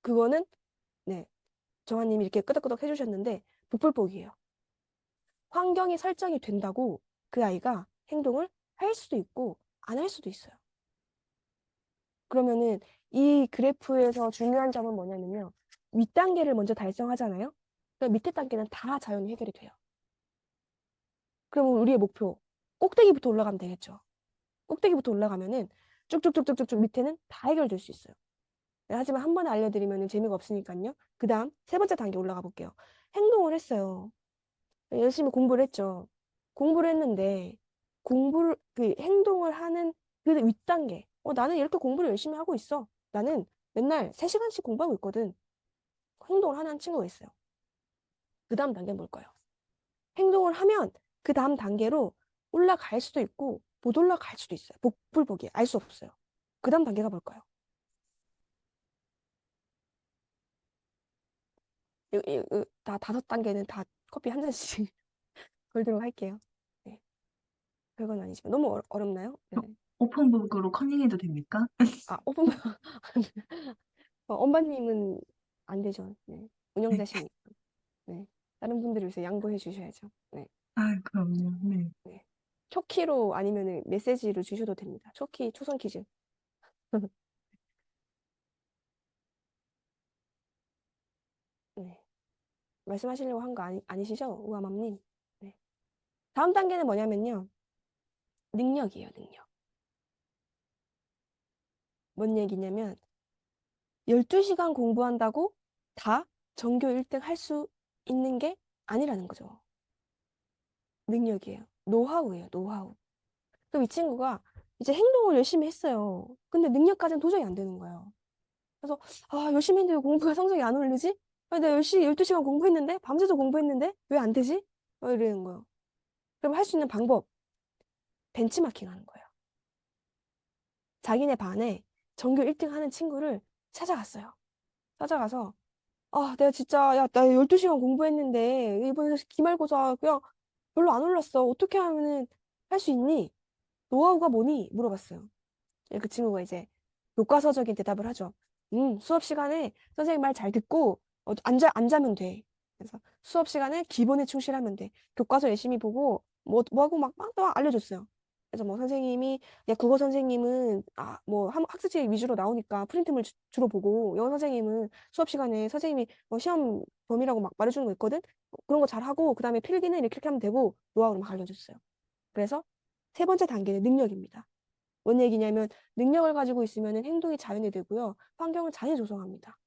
그거는 네, 정아님이 이렇게 끄덕끄덕 해주셨는데 북불복이에요. 환경이 설정이 된다고 그 아이가 행동을 할 수도 있고 안 할 수도 있어요. 그러면은 이 그래프에서 중요한 점은 뭐냐면요. 윗단계를 먼저 달성하잖아요. 그럼 밑에 단계는 다 자연히 해결이 돼요. 그러면 우리의 목표, 꼭대기부터 올라가면 되겠죠. 꼭대기부터 올라가면은 쭉쭉쭉쭉쭉 밑에는 다 해결될 수 있어요. 네, 하지만 한 번에 알려드리면 재미가 없으니까요. 그 다음 세 번째 단계 올라가 볼게요. 행동을 했어요. 열심히 공부를 했죠. 공부를 했는데 그 행동을 하는 그 윗단계. 나는 이렇게 공부를 열심히 하고 있어. 나는 맨날 3시간씩 공부하고 있거든. 행동을 하는 친구가 있어요. 그 다음 단계는 뭘까요? 행동을 하면 그 다음 단계로 올라갈 수도 있고 못 올라갈 수도 있어요. 복불복이 알 수 없어요. 그 다음 단계가 뭘까요? 다 5단계는 다 커피 한 잔씩 걸도록 할게요. 네, 별건 아니지만 너무 어렵나요? 네. 오픈북으로 커닝해도 됩니까? 오픈 엄마님은 안 되죠. 네. 운영자시니까. 네. 다른 분들을 위해서 양보해 주셔야죠. 네. 아, 그럼요. 네. 네. 초키로 아니면 메시지로 주셔도 됩니다. 초키, 초성 퀴즈. 네. 말씀하시려고 한 거 아니시죠? 우아맘님. 네. 다음 단계는 뭐냐면요. 능력이에요, 능력. 뭔 얘기냐면 12시간 공부한다고 다 전교 1등 할 수 있는 게 아니라는 거죠. 능력이에요. 노하우예요, 노하우. 그럼 이 친구가 이제 행동을 열심히 했어요. 근데 능력까지는 도저히 안 되는 거예요. 그래서 열심히 했는데 왜 공부가 성적이 안 오르지? 내가 열심히 12시간 공부했는데 밤새도 공부했는데 왜 안 되지? 이러는 거예요. 그럼 할 수 있는 방법 벤치마킹 하는 거예요. 자기네 반에 전교 1등 하는 친구를 찾아갔어요. 찾아가서 내가 진짜 나 12시간 공부했는데 이번에 기말고사 그냥 별로 안 올랐어. 어떻게 하면은 할 수 있니? 노하우가 뭐니? 물어봤어요. 그 친구가 이제 교과서적인 대답을 하죠. 수업 시간에 선생님 말 잘 듣고 안 자면 돼. 그래서 수업 시간에 기본에 충실하면 돼. 교과서 열심히 보고 뭐 하고 막 또 알려줬어요. 그래서 뭐 선생님이 국어 선생님은 뭐 학습지 위주로 나오니까 프린트물 주로 보고 영어 선생님은 수업 시간에 선생님이 뭐 시험 범위라고 막 말해주는 거 있거든. 그런 거 잘하고 그다음에 필기는 이렇게 하면 되고 노하우를 막 알려줬어요. 그래서 세 번째 단계는 능력입니다. 뭔 얘기냐면 능력을 가지고 있으면 행동이 자연히 되고요. 환경을 자연히 조성합니다.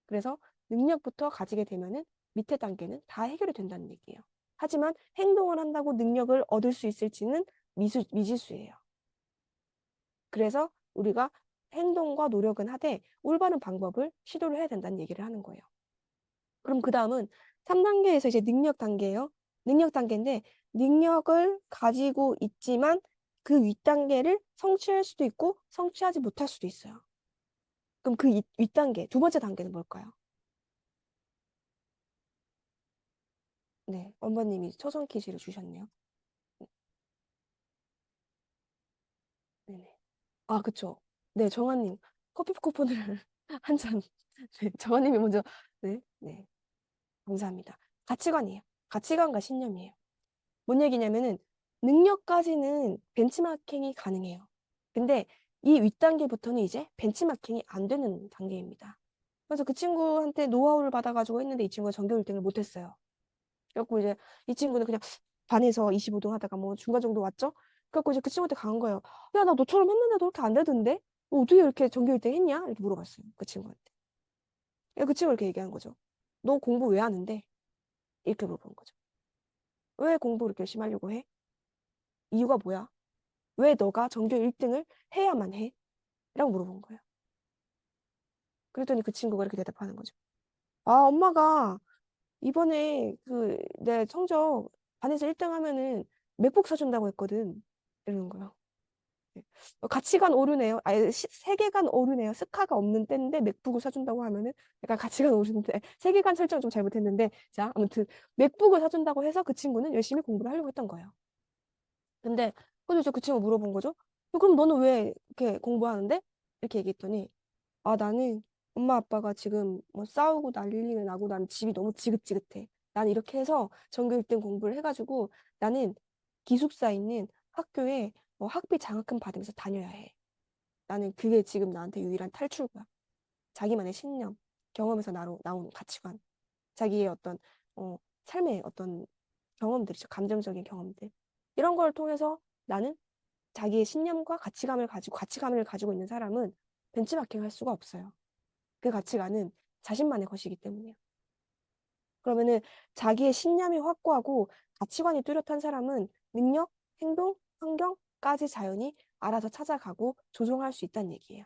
그래서 능력부터 가지게 되면은 밑에 단계는 다 해결이 된다는 얘기예요. 하지만 행동을 한다고 능력을 얻을 수 있을지는 미지수예요. 그래서 우리가 행동과 노력은 하되 올바른 방법을 시도를 해야 된다는 얘기를 하는 거예요. 그럼 그 다음은 3단계에서 이제 능력 단계예요. 능력 단계인데 능력을 가지고 있지만 그 윗단계를 성취할 수도 있고 성취하지 못할 수도 있어요. 그럼 그 윗단계, 두 번째 단계는 뭘까요? 네, 엄마님이 초성 퀴즈를 주셨네요. 네네. 그쵸. 네, 정아님, 커피 쿠폰을 한 잔. 네, 정아님이 먼저, 네, 네, 감사합니다. 가치관이에요. 가치관과 신념이에요. 뭔 얘기냐면은, 능력까지는 벤치마킹이 가능해요. 근데 이 윗단계부터는 이제 벤치마킹이 안 되는 단계입니다. 그래서 그 친구한테 노하우를 받아가지고 했는데 이 친구가 전교 1등을 못했어요. 그래갖고 이제 이 친구는 그냥 반에서 25등 하다가 뭐 중간 정도 왔죠? 그래갖고 이제 그 친구한테 간 거예요. 야, 나 너처럼 했는데도 그렇게 안 되던데? 너 어떻게 이렇게 전교 1등 했냐? 이렇게 물어봤어요. 그 친구한테. 그 친구가 이렇게 얘기한 거죠. 너 공부 왜 하는데? 이렇게 물어본 거죠. 왜 공부 그렇게 열심히 하려고 해? 이유가 뭐야? 왜 너가 전교 1등을 해야만 해? 라고 물어본 거예요. 그랬더니 그 친구가 이렇게 대답하는 거죠. 엄마가 이번에 내 성적 반에서 1등 하면은 맥북 사준다고 했거든. 이러는 거예요. 가치관 오르네요. 아니, 세계관 오르네요. 스카가 없는 때인데 맥북을 사준다고 하면은 약간 가치관 오르는데 세계관 설정 좀 잘못했는데 자 아무튼 맥북을 사준다고 해서 그 친구는 열심히 공부를 하려고 했던 거예요. 근데 그래서 이제 그 친구 물어본 거죠. 그럼 너는 왜 이렇게 공부하는데? 이렇게 얘기했더니 아 나는 엄마 아빠가 지금 뭐 싸우고 난리가 나고 난 집이 너무 지긋지긋해. 난 이렇게 해서 전교 1등 공부를 해가지고 나는 기숙사에 있는 학교에 학비 장학금 받으면서 다녀야 해. 나는 그게 지금 나한테 유일한 탈출구야. 자기만의 신념, 경험에서 나온 가치관, 자기의 어떤 어, 삶의 어떤 경험들이죠. 감정적인 경험들. 이런 걸 통해서 나는 자기의 신념과 가치감을 가지고 있는 사람은 벤치마킹 할 수가 없어요. 그 가치관은 자신만의 것이기 때문이에요. 그러면은 자기의 신념이 확고하고 가치관이 뚜렷한 사람은 능력, 행동, 환경까지 자연히 알아서 찾아가고 조종할 수 있다는 얘기예요.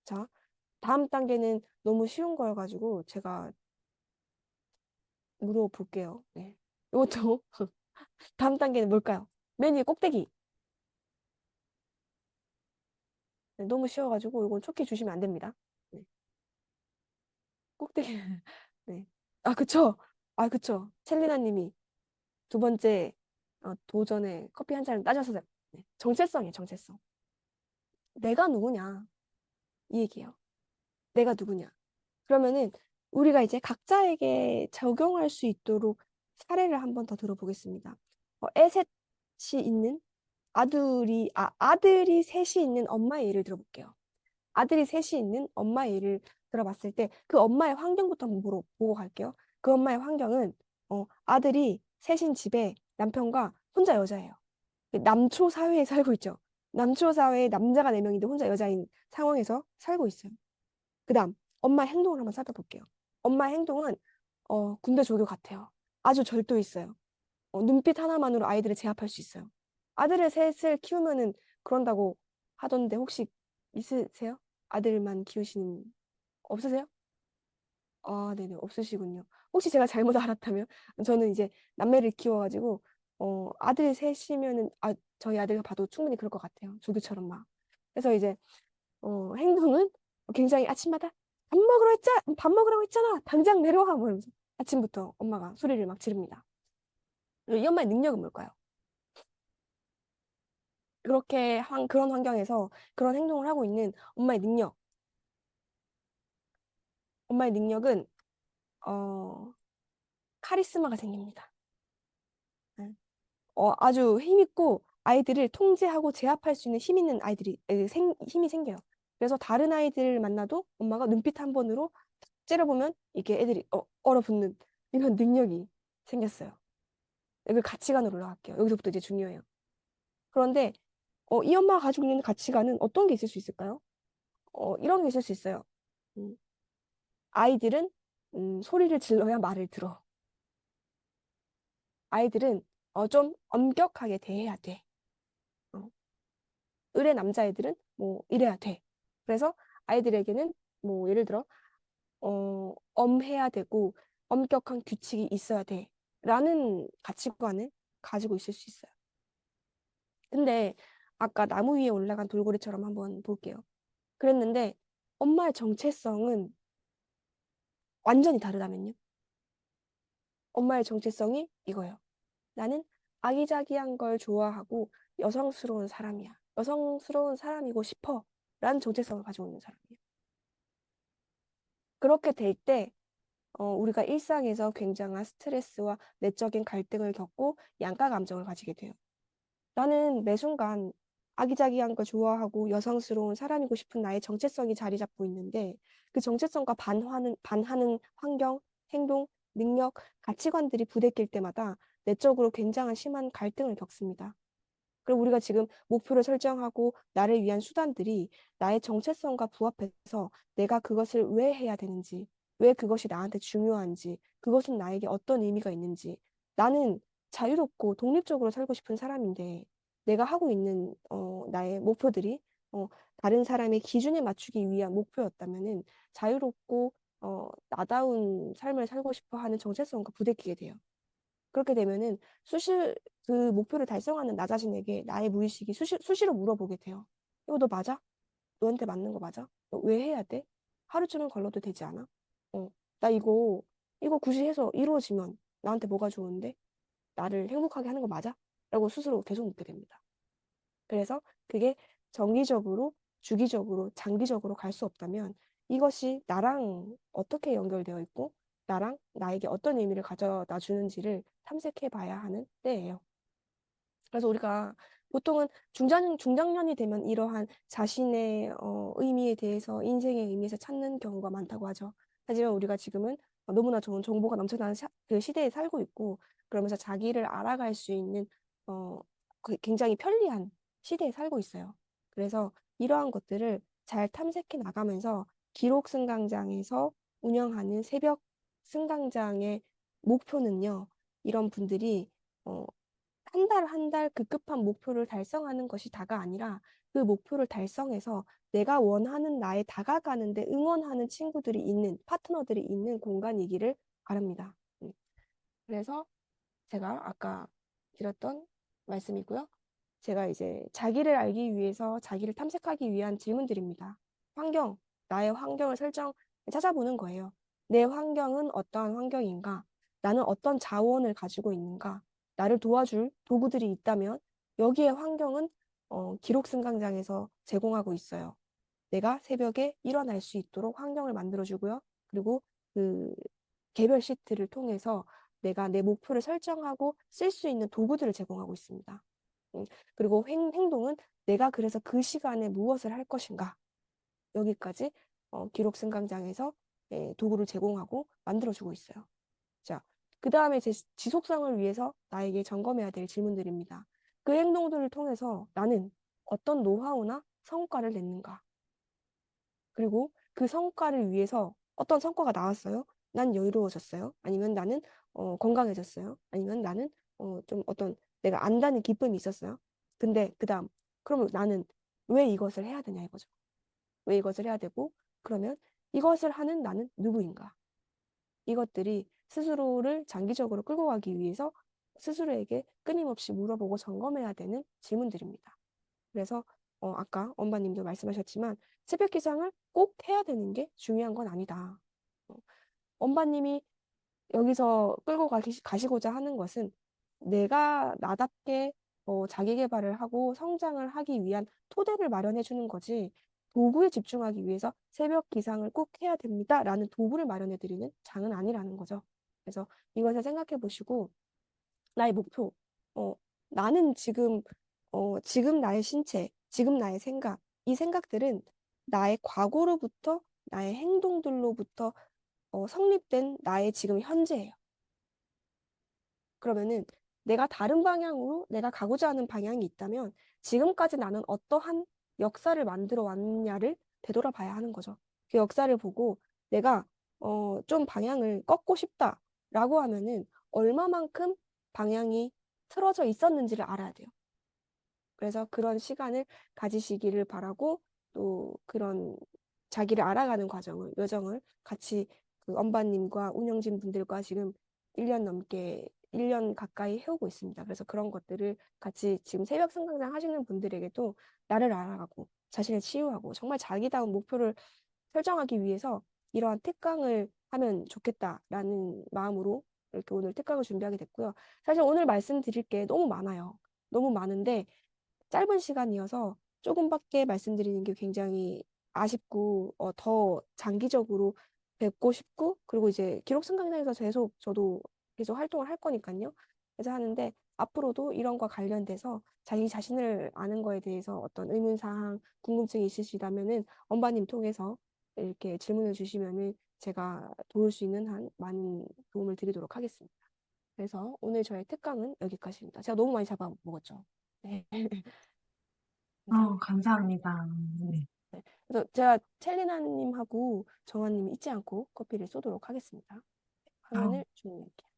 자, 다음 단계는 너무 쉬운 거여가지고 제가 물어볼게요. 네. 이것도 다음 단계는 뭘까요? 맨 위에 꼭대기. 네, 너무 쉬워가지고 이건 촉해 주시면 안 됩니다. 네. 꼭대기. 네. 아, 그쵸. 아, 그쵸. 첼리나 님이 두 번째 도전에 커피 한 잔을 따져서 네. 정체성이에요, 정체성. 내가 누구냐? 이 얘기예요. 내가 누구냐? 그러면은 우리가 이제 각자에게 적용할 수 있도록 사례를 한번 더 들어보겠습니다. 애셋이 있는 아들이 셋이 있는 엄마의 예를 들어볼게요. 아들이 셋이 있는 엄마의 예를 들어봤을 때 그 엄마의 환경부터 한번 보고 갈게요. 그 엄마의 환경은 아들이 셋인 집에 남편과 혼자 여자예요. 남초 사회에 살고 있죠. 남초 사회에 남자가 4명인데 혼자 여자인 상황에서 살고 있어요. 그다음 엄마의 행동을 한번 살펴볼게요. 엄마의 행동은 군대 조교 같아요. 아주 절도 있어요. 눈빛 하나만으로 아이들을 제압할 수 있어요. 아들을 셋을 키우면은 그런다고 하던데 혹시 있으세요? 아들만 키우시는 없으세요? 아, 네네, 없으시군요. 혹시 제가 잘못 알았다면 저는 이제 남매를 키워가지고 아들 셋이면은 저희 아들가 봐도 충분히 그럴 것 같아요. 조교처럼 막. 그래서 이제 행동은 굉장히 아침마다 밥 먹으라고 했잖아. 당장 내려와. 뭐 이러면서 아침부터 엄마가 소리를 막 지릅니다. 이 엄마의 능력은 뭘까요? 그런 환경에서 그런 행동을 하고 있는 엄마의 능력. 엄마의 능력은 카리스마가 생깁니다. 네. 아주 힘있고 아이들을 통제하고 제압할 수 있는 힘 있는 힘이 생겨요. 그래서 다른 아이들을 만나도 엄마가 눈빛 한 번으로 째려보면 이게 애들이 얼어붙는 이런 능력이 생겼어요. 이걸 가치관으로 올라갈게요. 여기서부터 이제 중요해요. 그런데 이 엄마가 가지고 있는 가치관은 어떤 게 있을 수 있을까요? 이런 게 있을 수 있어요. 음, 아이들은 소리를 질러야 말을 들어. 아이들은 좀 엄격하게 대해야 돼. 어, 을의 남자애들은 뭐 이래야 돼. 그래서 아이들에게는 뭐 예를 들어 엄해야 되고 엄격한 규칙이 있어야 돼. 라는 가치관을 가지고 있을 수 있어요. 근데 아까 나무 위에 올라간 돌고래처럼 한번 볼게요. 그랬는데 엄마의 정체성은 완전히 다르다면요? 엄마의 정체성이 이거예요. 나는 아기자기한 걸 좋아하고 여성스러운 사람이야. 여성스러운 사람이고 싶어. 라는 정체성을 가지고 있는 사람이에요. 그렇게 될 때 우리가 일상에서 굉장한 스트레스와 내적인 갈등을 겪고 양가 감정을 가지게 돼요. 나는 매 순간 아기자기한 걸 좋아하고 여성스러운 사람이고 싶은 나의 정체성이 자리 잡고 있는데 그 정체성과 반하는 환경, 행동, 능력, 가치관들이 부대낄 때마다 내적으로 굉장한 심한 갈등을 겪습니다. 그리고 우리가 지금 목표를 설정하고 나를 위한 수단들이 나의 정체성과 부합해서 내가 그것을 왜 해야 되는지, 왜 그것이 나한테 중요한지, 그것은 나에게 어떤 의미가 있는지, 나는 자유롭고 독립적으로 살고 싶은 사람인데 내가 하고 있는 나의 목표들이 어, 다른 사람의 기준에 맞추기 위한 목표였다면은 자유롭고 나다운 삶을 살고 싶어 하는 정체성과 부대끼게 돼요. 그렇게 되면은 그 목표를 달성하는 나 자신에게 나의 무의식이 수시로 물어보게 돼요. 이거 너 맞아? 너한테 맞는 거 맞아? 너 왜 해야 돼? 하루쯤은 걸러도 되지 않아? 나 이거 굳이 해서 이루어지면 나한테 뭐가 좋은데? 나를 행복하게 하는 거 맞아? 라고 스스로 계속 묻게 됩니다. 그래서 그게 정기적으로, 주기적으로, 장기적으로 갈 수 없다면 이것이 나랑 어떻게 연결되어 있고 나랑 나에게 어떤 의미를 가져다 주는지를 탐색해 봐야 하는 때예요. 그래서 우리가 보통은 중장년이 되면 이러한 자신의 의미에 대해서 인생의 의미에서 찾는 경우가 많다고 하죠. 하지만 우리가 지금은 너무나 좋은 정보가 넘쳐나는 그 시대에 살고 있고 그러면서 자기를 알아갈 수 있는 어, 굉장히 편리한 시대에 살고 있어요. 그래서 이러한 것들을 잘 탐색해 나가면서 기록 승강장에서 운영하는 새벽 승강장의 목표는요. 이런 분들이 어, 한 달 한 달 급급한 목표를 달성하는 것이 다가 아니라 그 목표를 달성해서 내가 원하는 나에 다가가는데 응원하는 친구들이 있는, 파트너들이 있는 공간이기를 바랍니다. 그래서 제가 아까 드렸던 말씀이고요. 제가 이제 자기를 알기 위해서 자기를 탐색하기 위한 질문들입니다. 나의 환경을 찾아보는 거예요. 내 환경은 어떠한 환경인가? 나는 어떤 자원을 가지고 있는가? 나를 도와줄 도구들이 있다면 여기에 환경은 기록 승강장에서 제공하고 있어요. 내가 새벽에 일어날 수 있도록 환경을 만들어주고요. 그리고 그 개별 시트를 통해서 내가 내 목표를 설정하고 쓸 수 있는 도구들을 제공하고 있습니다. 그리고 행동은 내가 그래서 그 시간에 무엇을 할 것인가 여기까지 기록 승강장에서 도구를 제공하고 만들어주고 있어요. 자, 그 다음에 지속성을 위해서 나에게 점검해야 될 질문들입니다. 그 행동들을 통해서 나는 어떤 노하우나 성과를 냈는가? 그리고 그 성과를 위해서 어떤 성과가 나왔어요? 난 여유로워졌어요? 아니면 나는 건강해졌어요? 아니면 나는 좀 어떤 내가 안다는 기쁨이 있었어요? 근데 그다음 그러면 나는 왜 이것을 해야 되냐 이거죠. 왜 이것을 해야 되고 그러면 이것을 하는 나는 누구인가? 이것들이 스스로를 장기적으로 끌고 가기 위해서 스스로에게 끊임없이 물어보고 점검해야 되는 질문들입니다. 그래서 아까 엄마님도 말씀하셨지만 새벽 기상을 꼭 해야 되는 게 중요한 건 아니다. 어, 엄마님이 여기서 끌고 가시고자 하는 것은 내가 나답게 자기 개발을 하고 성장을 하기 위한 토대를 마련해 주는 거지 도구에 집중하기 위해서 새벽 기상을 꼭 해야 됩니다라는 도구를 마련해 드리는 장은 아니라는 거죠. 그래서 이것을 생각해 보시고 나의 목표, 어, 나는 지금 나의 신체, 지금 나의 생각, 이 생각들은 나의 과거로부터 나의 행동들로부터 성립된 나의 지금 현재예요. 그러면은 내가 다른 방향으로 내가 가고자 하는 방향이 있다면 지금까지 나는 어떠한 역사를 만들어 왔냐를 되돌아봐야 하는 거죠. 그 역사를 보고 내가 좀 방향을 꺾고 싶다라고 하면은 얼마만큼 방향이 틀어져 있었는지를 알아야 돼요. 그래서 그런 시간을 가지시기를 바라고 또 그런 자기를 알아가는 여정을 같이 그 엄바님과 운영진 분들과 지금 1년 가까이 해오고 있습니다. 그래서 그런 것들을 같이 지금 새벽 승강장 하시는 분들에게도 나를 알아가고 자신을 치유하고 정말 자기다운 목표를 설정하기 위해서 이러한 특강을 하면 좋겠다라는 마음으로 이렇게 오늘 특강을 준비하게 됐고요. 사실 오늘 말씀드릴 게 너무 많아요. 너무 많은데 짧은 시간이어서 조금밖에 말씀드리는 게 굉장히 아쉽고 더 장기적으로 뵙고 싶고 그리고 이제 기록 승강장에서 계속 저도 계속 활동을 할 거니까요. 그래서 하는데 앞으로도 이런 거 관련돼서 자기 자신을 아는 거에 대해서 어떤 의문사항, 궁금증이 있으시다면은 엄바님 통해서 이렇게 질문을 주시면은 제가 도울 수 있는 한 많은 도움을 드리도록 하겠습니다. 그래서 오늘 저의 특강은 여기까지입니다. 제가 너무 많이 잡아먹었죠. 네. 그래서 감사합니다. 네. 네. 그래서 제가 첼리나님하고 정환님이 잊지 않고 커피를 쏘도록 하겠습니다. 어, 화면을 준비할게요.